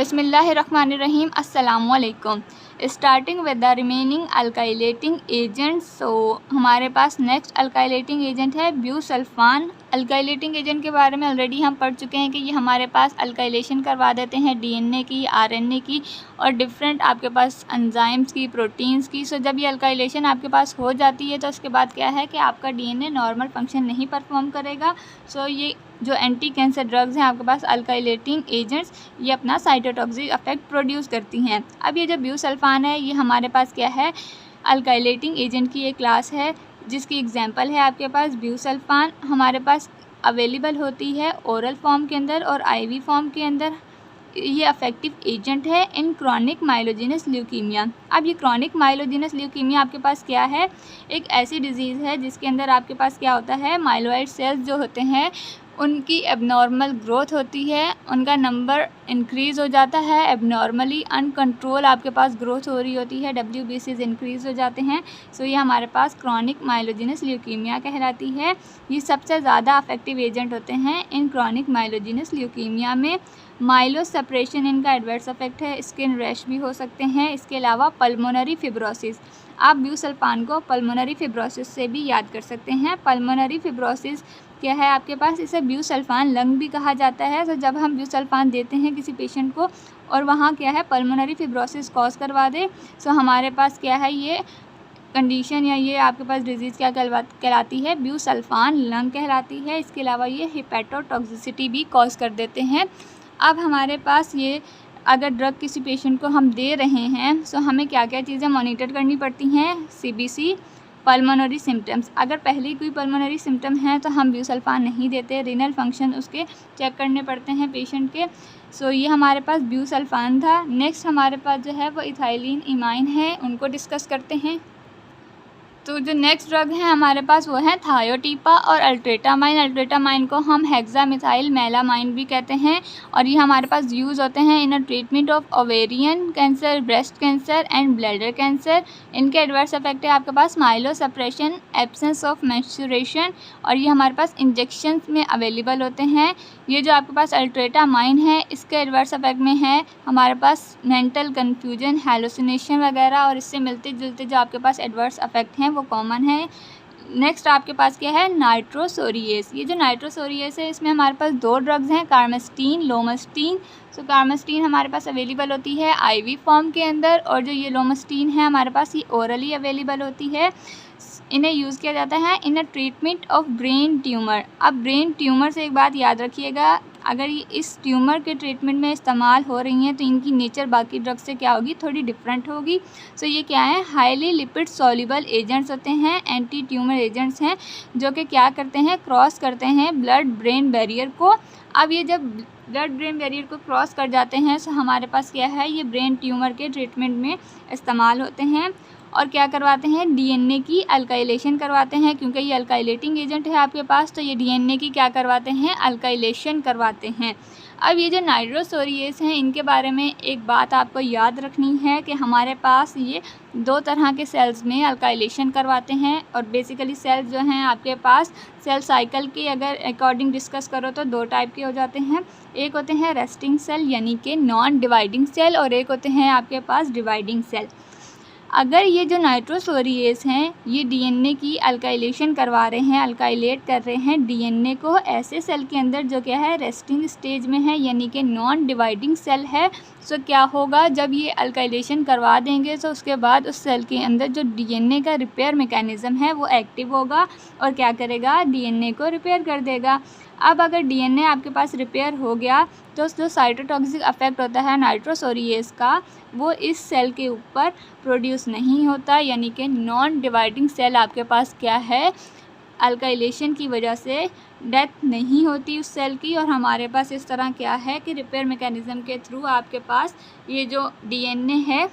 बिस्मिल्लाहिर्रहमानिर्रहीम अस्सलामुअलैकुम। Starting with the remaining alkylating agent. So हमारे पास नेक्स्ट अल्काइलेटिंग एजेंट है ब्यूसल्फान। अल्काइलेटिंग एजेंट के बारे में ऑलरेडी हम पढ़ चुके हैं कि ये हमारे पास अल्काइलेशन करवा देते हैं डीएनए की, आरएनए की और डिफरेंट आपके पास एंजाइम्स की, प्रोटीन्स की। सो जब ये अल्काइलेशन आपके पास हो जाती है तो उसके बाद क्या है कि आपका डीएनए नॉर्मल फंक्शन नहीं परफॉर्म करेगा। सो ये जो एंटी कैंसर ड्रग्स हैं आपके पास अल्काइलेटिंग एजेंट्स, ये अपना साइटोटॉक्सिक इफेक्ट प्रोड्यूस करती हैं। अब ये जो ब्यूसल्फान है ये हमारे पास क्या है, अल्काइलेटिंग एजेंट की एक क्लास है जिसकी एग्जांपल है आपके पास ब्यूसल्फान। हमारे पास अवेलेबल होती है ओरल फॉर्म के अंदर और आईवी फॉर्म के अंदर। ये अफेक्टिव एजेंट है इन क्रॉनिक माइलोजेनस ल्यूकीमिया। अब ये क्रॉनिक माइलोजेनस ल्यूकीमिया आपके पास क्या है, एक ऐसी डिजीज़ है जिसके अंदर आपके पास क्या होता है, माइलोइड सेल्स जो होते हैं उनकी एबनॉर्मल ग्रोथ होती है, उनका नंबर इंक्रीज़ हो जाता है एबनॉर्मली, अनकंट्रोल आपके पास ग्रोथ हो रही होती है, WBCs इंक्रीज़ हो जाते हैं। सो ये हमारे पास क्रॉनिक माइलोजेनस ल्यूकीमिया कहलाती है। ये सबसे ज़्यादा अफेक्टिव एजेंट होते हैं इन क्रॉनिक माइलोजेनस ल्यूकीमिया में। माइलो सेपरेशन इनका एडवर्स इफेक्ट है, स्किन रैश भी हो सकते हैं। इसके अलावा पल्मोनरी फिब्रोसिस, आप ब्यूसल्फान को पल्मोनरी फिब्रोसिस से भी याद कर सकते हैं। पल्मोनरी फिब्रोसिस क्या है आपके पास, इसे ब्यूसल्फान लंग भी कहा जाता है। तो जब हम ब्यूसल्फान देते हैं किसी पेशेंट को और वहाँ क्या है पल्मोनरी फिब्रोसिस कॉज करवा दे, सो हमारे पास क्या है ये कंडीशन या ये आपके पास डिजीज़ क्या कहलाती है, ब्यूसल्फान लंग कहलाती है। इसके अलावा ये हिपेटोटॉक्सिसिटी भी कॉज कर देते हैं। अब हमारे पास ये अगर ड्रग किसी पेशेंट को हम दे रहे हैं सो हमें क्या क्या चीज़ें मॉनिटर करनी पड़ती हैं, CBC, पल्मोनरी सिम्टम्स। अगर पहले ही कोई पल्मोनरी सिम्टम है तो हम ब्यूसल्फान नहीं देते, रीनल फंक्शन उसके चेक करने पड़ते हैं पेशेंट के। सो ये हमारे पास ब्यूसल्फान था। नेक्स्ट हमारे पास जो है वो इथाइलिन इमाइन है, उनको डिस्कस करते हैं। तो जो नेक्स्ट ड्रग है हमारे पास वो है थायोटीपा और अल्ट्रेटामाइन। अल्ट्रेटामाइन को हम हेक्सामिथाइल मेलामाइन भी कहते हैं और ये हमारे पास यूज़ होते हैं in a treatment of ovarian cancer, breast cancer and bladder cancer. इनके एडवर्स इफेक्ट है आपके पास myelosuppression, absence of menstruation और ये हमारे पास इंजेक्शन में अवेलेबल होते हैं। ये जो आपके पास अल्ट्रेटामाइन है इसके एडवर्स इफेक्ट में है हमारे पास मेंटल कन्फ्यूजन, हेलुसिनेशन वगैरह, और इससे मिलते जुलते जो आपके पास एडवर्स इफेक्ट हैं वो कॉमन है। नेक्स्ट आपके पास क्या है, नाइट्रोसोरिएस। ये जो नाइट्रोसोरिएस है इसमें हमारे पास दो ड्रग्स हैं, कार्मेस्टीन, लोमस्टीन। सो कार्मेस्टीन हमारे पास अवेलेबल होती है आईवी फॉर्म के अंदर और जो ये लोमस्टीन है हमारे पास ये ओरली अवेलेबल होती है। इन्हें यूज़ किया जाता है in a treatment of brain tumour. अब ब्रेन ट्यूमर से एक बात याद रखिएगा, अगर ये इस ट्यूमर के ट्रीटमेंट में इस्तेमाल हो रही हैं तो इनकी नेचर बाकी ड्रग्स से क्या होगी, थोड़ी डिफरेंट होगी। सो ये क्या है, हाईली लिपिड सॉल्युबल एजेंट्स होते हैं, एंटी ट्यूमर एजेंट्स हैं जो कि क्या करते हैं, क्रॉस करते हैं ब्लड ब्रेन बैरियर को। अब ये जब ब्लड ब्रेन बैरियर को क्रॉस कर जाते हैं तो हमारे पास क्या है, ये ब्रेन ट्यूमर के ट्रीटमेंट में इस्तेमाल होते हैं और क्या करवाते हैं, डीएनए की अल्काइलेशन करवाते हैं। क्योंकि ये अल्काइलेटिंग एजेंट है आपके पास तो ये डीएनए की क्या करवाते हैं, अल्काइलेशन करवाते हैं। अब ये जो नाइट्रोसोरिएस हैं इनके बारे में एक बात आपको याद रखनी है कि हमारे पास ये दो तरह के सेल्स में अल्काइलेशन करवाते हैं और बेसिकली सेल्स जो हैं आपके पास सेल साइकिल के अगर अकॉर्डिंग डिस्कस करो तो दो टाइप के हो जाते हैं। एक होते हैं रेस्टिंग सेल यानी कि नॉन डिवाइडिंग सेल और एक होते हैं आपके पास डिवाइडिंग सेल। अगर ये जो नाइट्रोसोरिएस हैं ये डीएनए की अल्काइलेशन करवा रहे हैं, अल्काइलेट कर रहे हैं डीएनए को ऐसे सेल के अंदर जो क्या है रेस्टिंग स्टेज में है यानी कि नॉन डिवाइडिंग सेल है। सो क्या होगा, जब ये अल्काइलेशन करवा देंगे तो उसके बाद उस सेल के अंदर जो डीएनए का रिपेयर मैकेनिज़्म है वो एक्टिव होगा और क्या करेगा, डीएनए को रिपेयर कर देगा। अब अगर डीएनए आपके पास रिपेयर हो गया तो जो साइटोटॉक्सिक इफेक्ट होता है नाइट्रोसोरिएस का वो इस सेल के ऊपर प्रोड्यूस नहीं होता, यानी कि नॉन डिवाइडिंग सेल आपके पास क्या है, अल्काइलेशन की वजह से डेथ नहीं होती उस सेल की और हमारे पास इस तरह क्या है कि रिपेयर मैकेनिज़्म के थ्रू आपके पास ये जो डीएनए है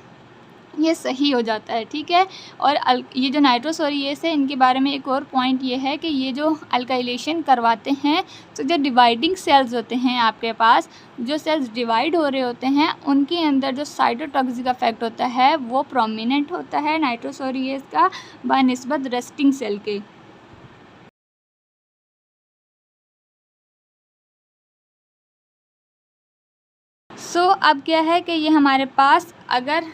ये सही हो जाता है, ठीक है। और ये जो नाइट्रोसोरिएस है इनके बारे में एक और पॉइंट ये है कि ये जो अल्काइलेशन करवाते हैं तो जो डिवाइडिंग सेल्स होते हैं आपके पास, जो सेल्स डिवाइड हो रहे होते हैं उनके अंदर जो साइटोटॉक्सिक इफेक्ट होता है वो प्रोमिनेंट होता है नाइट्रोसोरिएस का बनिस्बत रेस्टिंग सेल के। सो अब क्या है कि ये हमारे पास अगर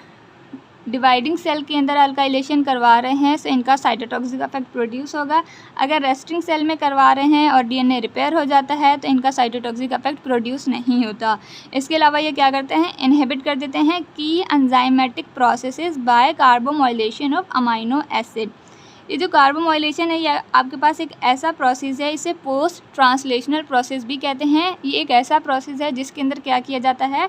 डिवाइडिंग सेल के अंदर अल्काइलेशन करवा रहे हैं तो इनका साइटोटॉक्सिक इफेक्ट प्रोड्यूस होगा। अगर रेस्टिंग सेल में करवा रहे हैं और डीएनए रिपेयर हो जाता है तो इनका साइटोटॉक्सिक इफेक्ट प्रोड्यूस नहीं होता। इसके अलावा ये क्या करते हैं, इनहिबिट कर देते हैं की enzymatic processes by carbamoylation of amino acid. ये जो कार्बोमोलेशन है ये आपके पास एक ऐसा प्रोसेस है, इसे पोस्ट ट्रांसलेशनल प्रोसेस भी कहते हैं। ये एक ऐसा प्रोसेस है जिसके अंदर क्या किया जाता है,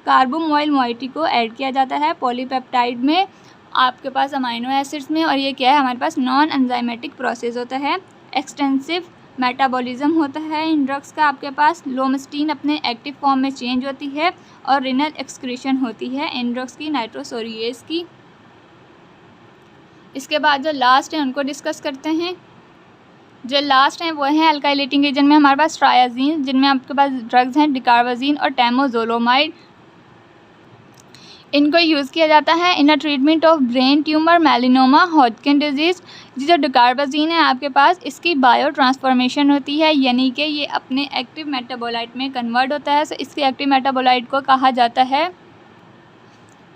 कार्बोमोइल मोइटी को ऐड किया जाता है पॉलीपेप्टाइड में आपके पास अमाइनो एसिड्स में, और ये क्या है हमारे पास नॉन एंजाइमेटिक प्रोसेस होता है। एक्सटेंसिव मेटाबॉलिज्म होता है इन ड्रग्स का। आपके पास लोमस्टीन अपने एक्टिव फॉर्म में चेंज होती है और रिनल एक्सक्रीशन होती है इन ड्रग्स की, नाइट्रोसोरिएज की। इसके बाद जो लास्ट है उनको डिस्कस करते हैं। जो लास्ट हैं वो हैं अल्काइलेटिंग एजेंट में हमारे पास ट्रायाजीन, जिनमें आपके पास ड्रग्स हैं डिकार्बाजीन और टेमोजोलोमाइड। इनको यूज़ किया जाता है in a treatment of brain tumour, melanoma, Hodgkin disease. जो डिकार्बाजीन है आपके पास, इसकी बायो ट्रांसफॉर्मेशन होती है, यानी कि ये अपने एक्टिव मेटाबोलाइट में कन्वर्ट होता है। तो इसके एक्टिव मेटाबोलाइट को कहा जाता है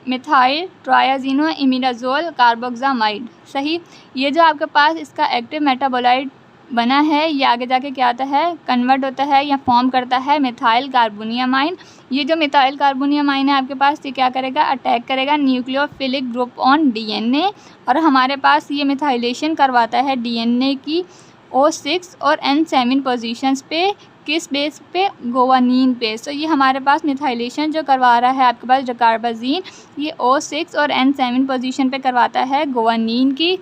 मिथाइल ट्रायाजीनो इमिडाजोल कार्बोक्सामाइड। सही, ये जो आपके पास इसका एक्टिव मेटाबोलाइट बना है ये आगे जाके क्या आता है, कन्वर्ट होता है या फॉर्म करता है मिथाइल कार्बोनियामाइन। ये जो मिथाइल कार्बोनियामाइन है आपके पास, ये क्या करेगा, अटैक करेगा न्यूक्लियोफिलिक ग्रुप ऑन डीएनए, और हमारे पास ये मिथाइलेशन करवाता है डीएनए की O6 और N7 पोजीशंस पे। किस बेस पे, गोवानीन पे। सो ये हमारे पास मिथाइलेशन जो करवा रहा है आपके पास डिकार्बाजीन, ये O6 और N7 पोजीशन पे करवाता है गोवानीन की।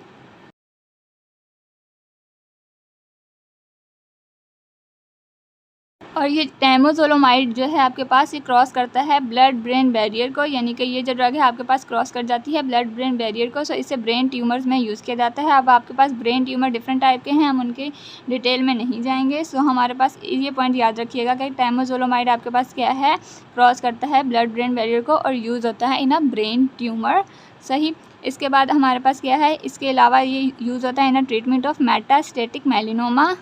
और ये टेमोजोलोमाइड जो है आपके पास, ये क्रॉस करता है ब्लड ब्रेन बैरियर को, यानी कि ये जो ड्रग है आपके पास क्रॉस कर जाती है ब्लड ब्रेन बैरियर को। सो इसे ब्रेन ट्यूमर्स में यूज़ किया जाता है। अब आपके पास ब्रेन ट्यूमर डिफरेंट टाइप के हैं, हम उनके डिटेल में नहीं जाएंगे। सो हमारे पास ये पॉइंट याद रखिएगा कि टेमोजोलोमाइड आपके पास क्या है, क्रॉस करता है ब्लड ब्रेन बैरियर को और यूज़ होता है इन अ ब्रेन ट्यूमर। सही, इसके बाद हमारे पास क्या है, इसके अलावा ये यूज़ होता है in a treatment of metastatic मेलिनोमा।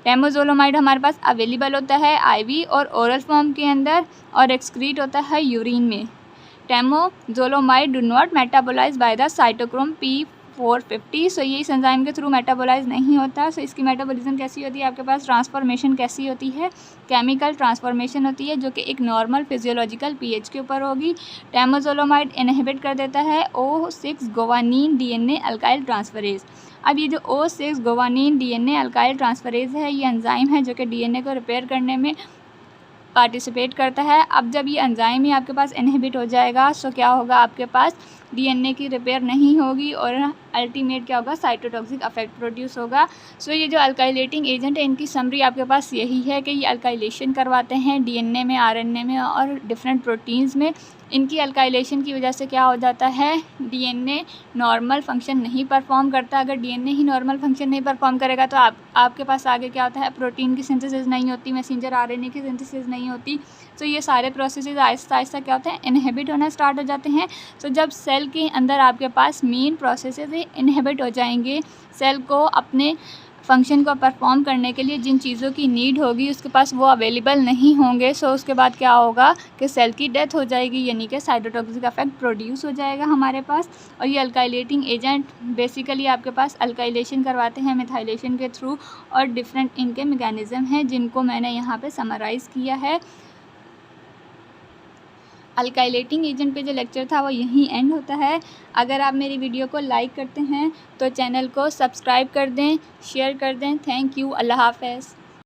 टेमोजोलोमाइड हमारे पास अवेलेबल होता है आईवी और ओरल फॉर्म के अंदर और एक्सक्रीट होता है यूरिन में। Temozolomide do not metabolise by the cytochrome P450। So ये इस एंजाइम के थ्रू मेटाबोलाइज नहीं होता। सो इसकी मेटाबॉलिज्म कैसी होती है आपके पास, ट्रांसफॉर्मेशन कैसी होती है, केमिकल ट्रांसफॉर्मेशन होती है जो कि एक नॉर्मल फिजियोलॉजिकल पीएच के ऊपर होगी। टेमोजोलोमाइड इनहिबिट कर देता है O6 गोवानीन डीएनए अल्काइल ट्रांसफरेज। अब ये जो O6 गोवानीन डीएनए अल्काइल ट्रांसफरेज है, ये एंजाइम है जो कि डीएनए को रिपेयर करने में पार्टिसिपेट करता है। अब जब ये एंजाइम ही आपके पास इनहिबिट हो जाएगा सो क्या होगा, आपके पास डीएनए की रिपेयर नहीं होगी और अल्टीमेट क्या होगा, साइटोटॉक्सिक इफेक्ट प्रोड्यूस होगा। सो ये जो अल्काइलेटिंग एजेंट है इनकी समरी आपके पास यही है कि ये अल्काइलेशन करवाते हैं डीएनए में, आरएनए में और डिफरेंट प्रोटीन्स में। इनकी अल्काइलेशन की वजह से क्या हो जाता है, डीएनए नॉर्मल फंक्शन नहीं परफॉर्म करता। अगर डीएनए ही नॉर्मल फंक्शन नहीं परफॉर्म करेगा तो आपके पास आगे क्या होता है, प्रोटीन की सिंथेसिस नहीं होती, मैसेंजर आरएनए की सिंथेसिस नहीं होती। तो ये सारे प्रोसेसेस आहिस्ता आहिस्ता क्या होते हैं, इनहिबिट होना स्टार्ट हो जाते हैं। तो जब सेल के अंदर आपके पास मेन प्रोसेसेस इनहिबिट हो जाएंगे, सेल को अपने फंक्शन को परफॉर्म करने के लिए जिन चीज़ों की नीड होगी उसके पास वो अवेलेबल नहीं होंगे। सो उसके बाद क्या होगा कि सेल की डेथ हो जाएगी, यानी कि साइटोटॉक्सिक इफेक्ट प्रोड्यूस हो जाएगा हमारे पास। और ये अल्काइलेटिंग एजेंट बेसिकली आपके पास अल्काइलेशन करवाते हैं मिथाइलेशन के थ्रू, और डिफरेंट इनके मैकेनिज़्म हैं जिनको मैंने यहाँ पे समराइज़ किया है। अल्काइलेटिंग एजेंट पे जो लेक्चर था वो यहीं एंड होता है। अगर आप मेरी वीडियो को लाइक करते हैं तो चैनल को सब्सक्राइब कर दें, शेयर कर दें। थैंक यू, अल्लाह हाफ़िज़।